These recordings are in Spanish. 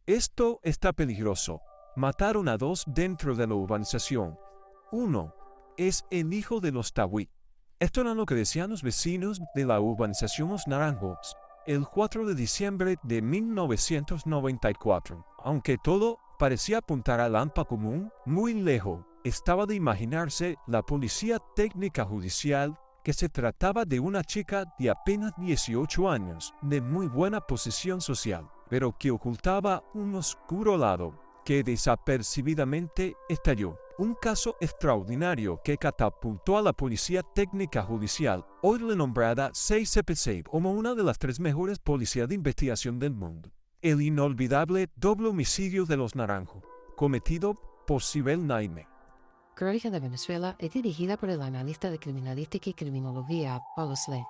Esto está peligroso. Mataron a 2 dentro de la urbanización. Uno es el hijo de los Tawit. Esto era lo que decían los vecinos de la urbanización Los Naranjos el 4 de diciembre de 1994. Aunque todo parecía apuntar a Lampa común, muy lejos estaba de imaginarse la policía técnica judicial que se trataba de una chica de apenas 18 años, de muy buena posición social, pero que ocultaba un oscuro lado que desapercibidamente estalló. Un caso extraordinario que catapultó a la policía técnica judicial, hoy renombrada CPC como una de las 3 mejores policías de investigación del mundo. El inolvidable doble homicidio de los Naranjos, cometido por Sibel Naime. Crónica de Venezuela es dirigida por el analista de criminalística y criminología, Paulo Slay.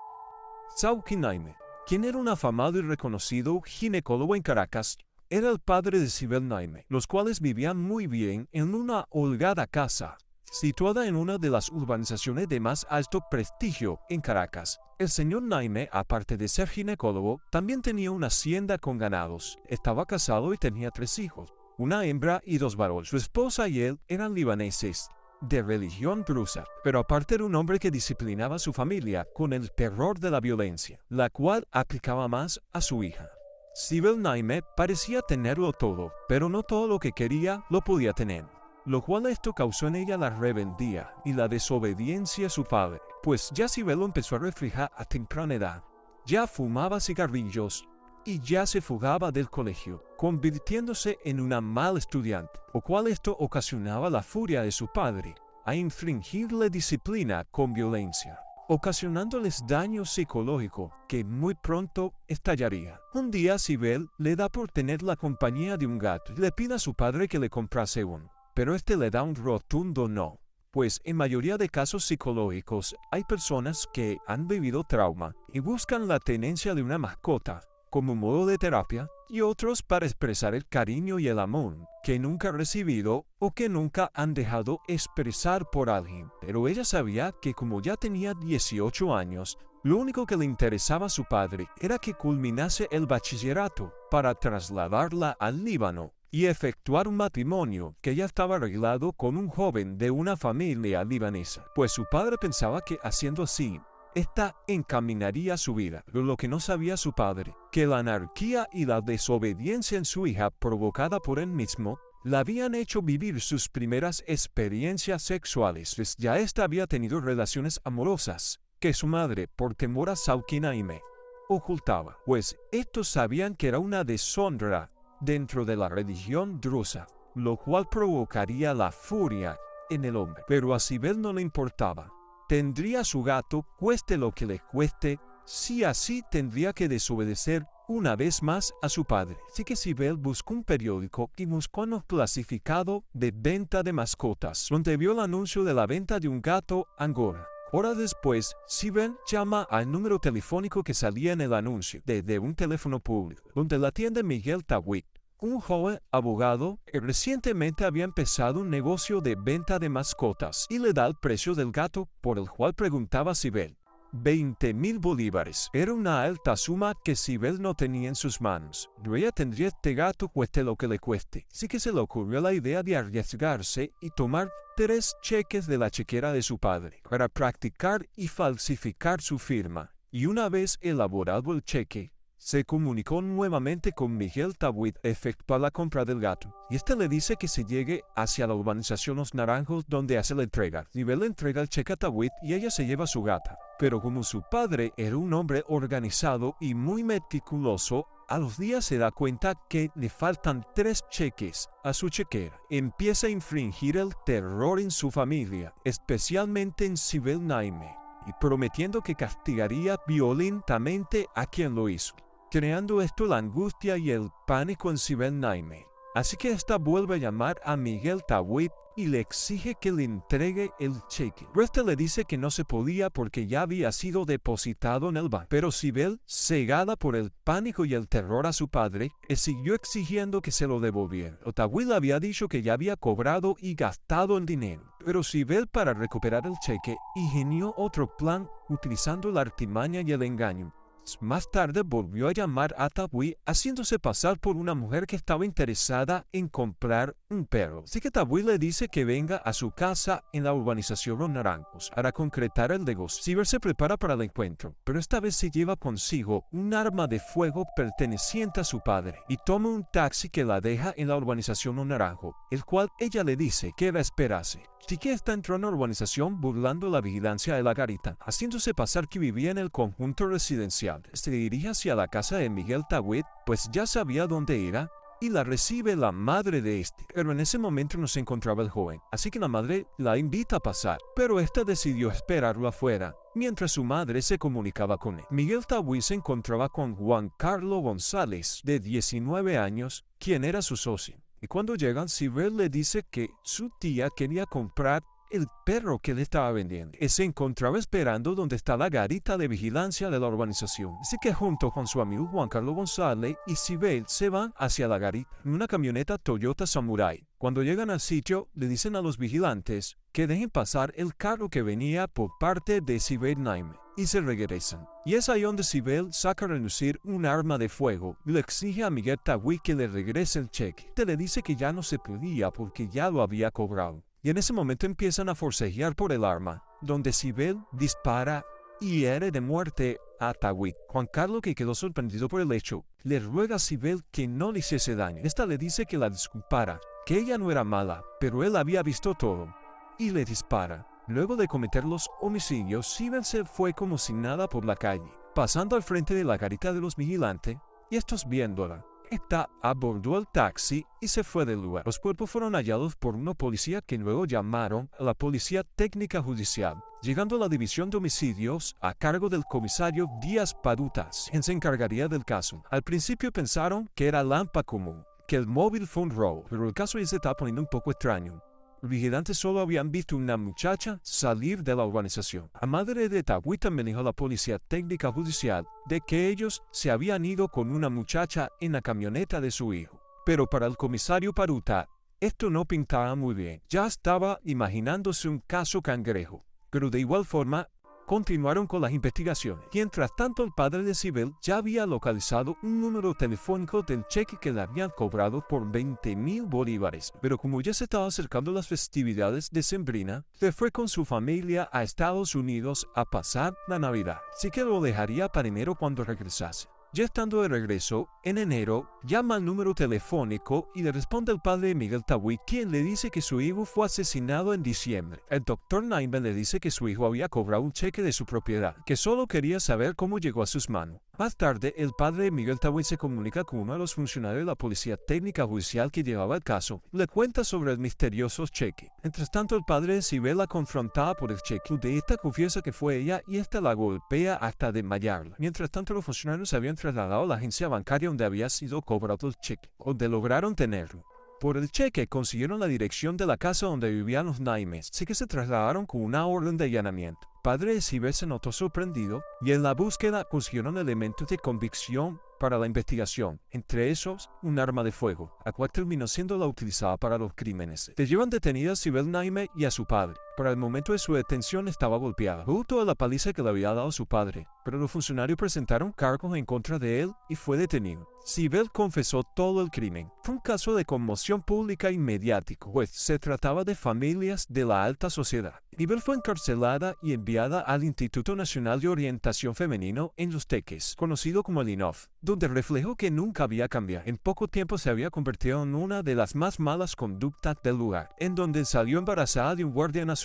Sauki Naime, quien era un afamado y reconocido ginecólogo en Caracas, era el padre de Sibel Naime, los cuales vivían muy bien en una holgada casa, situada en una de las urbanizaciones de más alto prestigio en Caracas. El señor Naime, aparte de ser ginecólogo, también tenía una hacienda con ganados. Estaba casado y tenía 3 hijos, una hembra y 2 varones. Su esposa y él eran libaneses, de religión drusa, pero aparte era un hombre que disciplinaba a su familia con el terror de la violencia, la cual aplicaba más a su hija. Sibel Naime parecía tenerlo todo, pero no todo lo que quería lo podía tener, lo cual esto causó en ella la rebeldía y la desobediencia a su padre, pues ya Sibel lo empezó a reflejar a temprana edad. Ya fumaba cigarrillos y ya se fugaba del colegio, convirtiéndose en una mala estudiante, lo cual esto ocasionaba la furia de su padre a infringirle disciplina con violencia, ocasionándoles daño psicológico que muy pronto estallaría. Un día Sibel le da por tener la compañía de un gato y le pide a su padre que le comprase uno, pero este le da un rotundo no, pues en mayoría de casos psicológicos hay personas que han vivido trauma y buscan la tenencia de una mascota como modo de terapia, y otros para expresar el cariño y el amor que nunca han recibido o que nunca han dejado expresar por alguien. Pero ella sabía que como ya tenía 18 años, lo único que le interesaba a su padre era que culminase el bachillerato para trasladarla al Líbano y efectuar un matrimonio que ya estaba arreglado con un joven de una familia libanesa, pues su padre pensaba que haciendo así, esta encaminaría su vida, pero lo que no sabía su padre, que la anarquía y la desobediencia en su hija provocada por él mismo, la habían hecho vivir sus primeras experiencias sexuales, pues ya ésta había tenido relaciones amorosas, que su madre, por temor a Sauki Naime, ocultaba, pues estos sabían que era una deshonra dentro de la religión drusa, lo cual provocaría la furia en el hombre, pero a Sibel no le importaba. Tendría su gato, cueste lo que le cueste, si así tendría que desobedecer una vez más a su padre. Así que Sibel buscó un periódico y buscó un clasificado de venta de mascotas, donde vio el anuncio de la venta de un gato Angora. Horas después, Sibel llama al número telefónico que salía en el anuncio, de un teléfono público, donde la atiende Miguel Tawit, un joven abogado que recientemente había empezado un negocio de venta de mascotas y le da el precio del gato por el cual preguntaba Sibel. 20,000 bolívares. Era una alta suma que Sibel no tenía en sus manos. Pero ella tendría este gato cueste lo que le cueste. Así que se le ocurrió la idea de arriesgarse y tomar 3 cheques de la chequera de su padre para practicar y falsificar su firma. Y una vez elaborado el cheque, se comunicó nuevamente con Miguel Tawit a efectuar la compra del gato, y este le dice que se llegue hacia la urbanización Los Naranjos donde hace la entrega. Sibel le entrega el cheque a Tawit y ella se lleva a su gata. Pero como su padre era un hombre organizado y muy meticuloso, a los días se da cuenta que le faltan 3 cheques a su chequera. Empieza a infringir el terror en su familia, especialmente en Sibel Naime, y prometiendo que castigaría violentamente a quien lo hizo, creando esto la angustia y el pánico en Sibel Naime. Así que esta vuelve a llamar a Miguel Tawit y le exige que le entregue el cheque. Pero este le dice que no se podía porque ya había sido depositado en el banco. Pero Sibel, cegada por el pánico y el terror a su padre, siguió exigiendo que se lo devolviera. Tawit le había dicho que ya había cobrado y gastado el dinero. Pero Sibel, para recuperar el cheque, ingenió otro plan utilizando la artimaña y el engaño. Más tarde volvió a llamar a Tabui haciéndose pasar por una mujer que estaba interesada en comprar un perro. Así que Tabui le dice que venga a su casa en la urbanización Los Naranjos para concretar el negocio. Sibel se prepara para el encuentro, pero esta vez se lleva consigo un arma de fuego perteneciente a su padre y toma un taxi que la deja en la urbanización Los Naranjos, el cual ella le dice que la esperase. Chiquita entró en la urbanización burlando la vigilancia de la garita, haciéndose pasar que vivía en el conjunto residencial. Se dirige hacia la casa de Miguel Tawit, pues ya sabía dónde era, y la recibe la madre de este. Pero en ese momento no se encontraba el joven, así que la madre la invita a pasar, pero esta decidió esperarlo afuera, mientras su madre se comunicaba con él. Miguel Tawit se encontraba con Juan Carlos González, de 19 años, quien era su socio. Y cuando llegan, Sibel le dice que su tía quería comprar el perro que le estaba vendiendo. Y se encontraba esperando donde está la garita de vigilancia de la urbanización. Así que junto con su amigo Juan Carlos González y Sibel se van hacia la garita en una camioneta Toyota Samurai. Cuando llegan al sitio, le dicen a los vigilantes que dejen pasar el carro que venía por parte de Sibel Naime y se regresan. Y es ahí donde Sibel saca a relucir un arma de fuego y le exige a Miguel Tawit que le regrese el cheque. Te le dice que ya no se podía porque ya lo había cobrado. Y en ese momento empiezan a forcejear por el arma, donde Sibel dispara y hiere de muerte a Tawit. Juan Carlos, que quedó sorprendido por el hecho, le ruega a Sibel que no le hiciese daño. Esta le dice que la disculpara, que ella no era mala, pero él había visto todo, y le dispara. Luego de cometer los homicidios, Sibel se fue como si nada por la calle, pasando al frente de la garita de los vigilantes, y estos viéndola. Esta abordó el taxi y se fue del lugar. Los cuerpos fueron hallados por una policía que luego llamaron a la Policía Técnica Judicial, llegando a la División de Homicidios a cargo del comisario Díaz Parutas, quien se encargaría del caso. Al principio pensaron que era lampa común, que el móvil fue un robo, pero el caso ya se está poniendo un poco extraño. Los vigilantes solo habían visto una muchacha salir de la urbanización. La madre de Tawit también dijo a la Policía Técnica Judicial de que ellos se habían ido con una muchacha en la camioneta de su hijo. Pero para el comisario Paruta, esto no pintaba muy bien. Ya estaba imaginándose un caso cangrejo. Pero de igual forma, continuaron con las investigaciones. Mientras tanto, el padre de Sibel ya había localizado un número telefónico del cheque que le habían cobrado por 20,000 bolívares. Pero como ya se estaba acercando las festividades decembrinas, se fue con su familia a Estados Unidos a pasar la Navidad. Así que lo dejaría para enero cuando regresase. Ya estando de regreso, en enero, llama al número telefónico y le responde el padre de Miguel Tawit, quien le dice que su hijo fue asesinado en diciembre. El doctor Naime le dice que su hijo había cobrado un cheque de su propiedad, que solo quería saber cómo llegó a sus manos. Más tarde, el padre de Miguel Tawit se comunica con uno de los funcionarios de la Policía Técnica Judicial que llevaba el caso. Le cuenta sobre el misterioso cheque. Mientras tanto, el padre de Sibel la confrontaba por el cheque. De esta confiesa que fue ella y esta la golpea hasta desmayarla. Mientras tanto, los funcionarios se habían trasladado a la agencia bancaria donde había sido cobrado el cheque, donde lograron tenerlo. Por el cheque consiguieron la dirección de la casa donde vivían los Naimes, así que se trasladaron con una orden de allanamiento. El padre de Sibel se notó sorprendido y en la búsqueda consiguieron elementos de convicción para la investigación, entre esos un arma de fuego, la cual terminó siendo la utilizada para los crímenes. Se llevan detenidas a Sibel Naime y a su padre. Para el momento de su detención estaba golpeada, producto de la paliza que le había dado su padre, pero los funcionarios presentaron cargos en contra de él y fue detenido. Sibel confesó todo el crimen. Fue un caso de conmoción pública y mediático, pues se trataba de familias de la alta sociedad. Sibel fue encarcelada y enviada al Instituto Nacional de Orientación Femenino en Los Teques, conocido como el INOF, donde reflejó que nunca había cambiado. En poco tiempo se había convertido en una de las más malas conductas del lugar, en donde salió embarazada de un guardia nacional.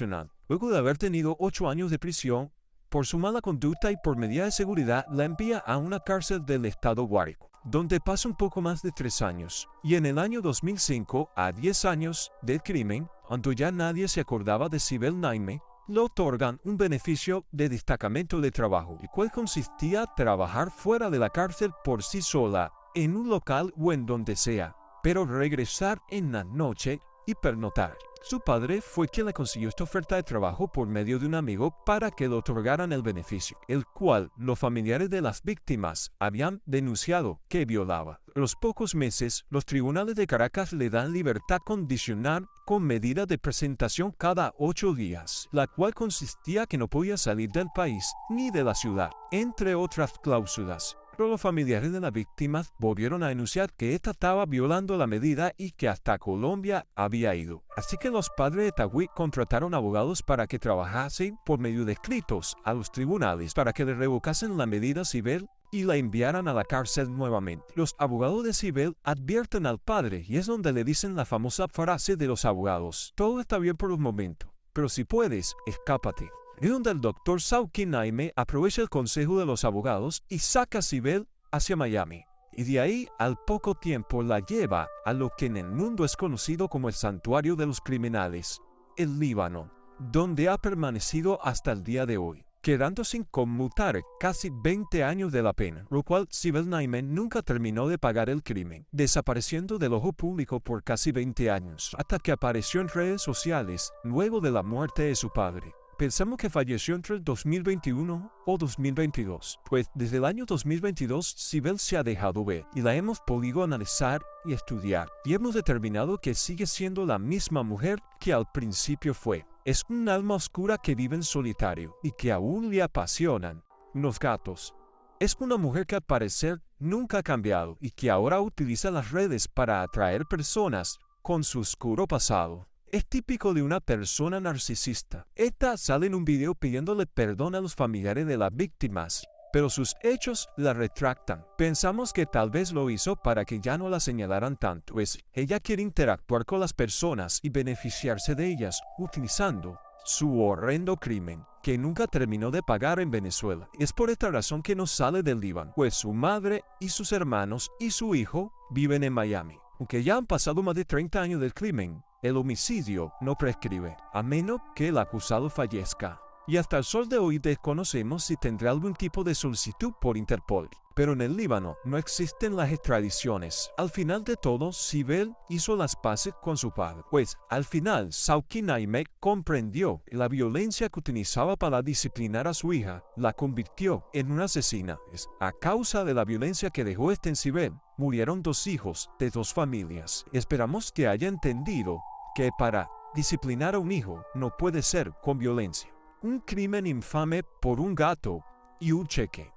Luego de haber tenido 8 años de prisión, por su mala conducta y por medida de seguridad, la envía a una cárcel del estado Guárico, donde pasa un poco más de 3 años. Y en el año 2005, a 10 años del crimen, cuando ya nadie se acordaba de Sibel Naime, le otorgan un beneficio de destacamento de trabajo, el cual consistía en trabajar fuera de la cárcel por sí sola, en un local o en donde sea, pero regresar en la noche y pernotar. Su padre fue quien le consiguió esta oferta de trabajo por medio de un amigo para que le otorgaran el beneficio, el cual los familiares de las víctimas habían denunciado que violaba. A los pocos meses, los tribunales de Caracas le dan libertad condicional con medida de presentación cada 8 días, la cual consistía que no podía salir del país ni de la ciudad, entre otras cláusulas. Pero los familiares de las víctimas volvieron a denunciar que ésta estaba violando la medida y que hasta Colombia había ido. Así que los padres de Tagüí contrataron abogados para que trabajasen por medio de escritos a los tribunales para que le revocasen la medida civil y la enviaran a la cárcel nuevamente. Los abogados de Sibel advierten al padre y es donde le dicen la famosa frase de los abogados: todo está bien por un momento, pero si puedes, escápate. Es donde el doctor Sauki Naime aprovecha el consejo de los abogados y saca a Sibel hacia Miami. Y de ahí al poco tiempo la lleva a lo que en el mundo es conocido como el santuario de los criminales, el Líbano, donde ha permanecido hasta el día de hoy, quedando sin conmutar casi 20 años de la pena, lo cual Sibel Naime nunca terminó de pagar el crimen, desapareciendo del ojo público por casi 20 años, hasta que apareció en redes sociales luego de la muerte de su padre. Pensamos que falleció entre el 2021 o 2022, pues desde el año 2022 Sibel se ha dejado ver y la hemos podido analizar y estudiar, y hemos determinado que sigue siendo la misma mujer que al principio fue. Es un alma oscura que vive en solitario y que aún le apasionan los gatos. Es una mujer que al parecer nunca ha cambiado y que ahora utiliza las redes para atraer personas con su oscuro pasado. Es típico de una persona narcisista. Esta sale en un video pidiéndole perdón a los familiares de las víctimas, pero sus hechos la retractan. Pensamos que tal vez lo hizo para que ya no la señalaran tanto, pues ella quiere interactuar con las personas y beneficiarse de ellas utilizando su horrendo crimen, que nunca terminó de pagar en Venezuela. Es por esta razón que no sale del Líbano, pues su madre y sus hermanos y su hijo viven en Miami. Aunque ya han pasado más de 30 años del crimen, el homicidio no prescribe, a menos que el acusado fallezca. Y hasta el sol de hoy desconocemos si tendrá algún tipo de solicitud por Interpol. Pero en el Líbano no existen las extradiciones. Al final de todo, Sibel hizo las paces con su padre, pues al final Sauki Naime comprendió que la violencia que utilizaba para disciplinar a su hija la convirtió en una asesina. A causa de la violencia que dejó en Sibel, murieron 2 hijos de 2 familias. Esperamos que haya entendido que para disciplinar a un hijo no puede ser con violencia. Un crimen infame por un gato y un cheque.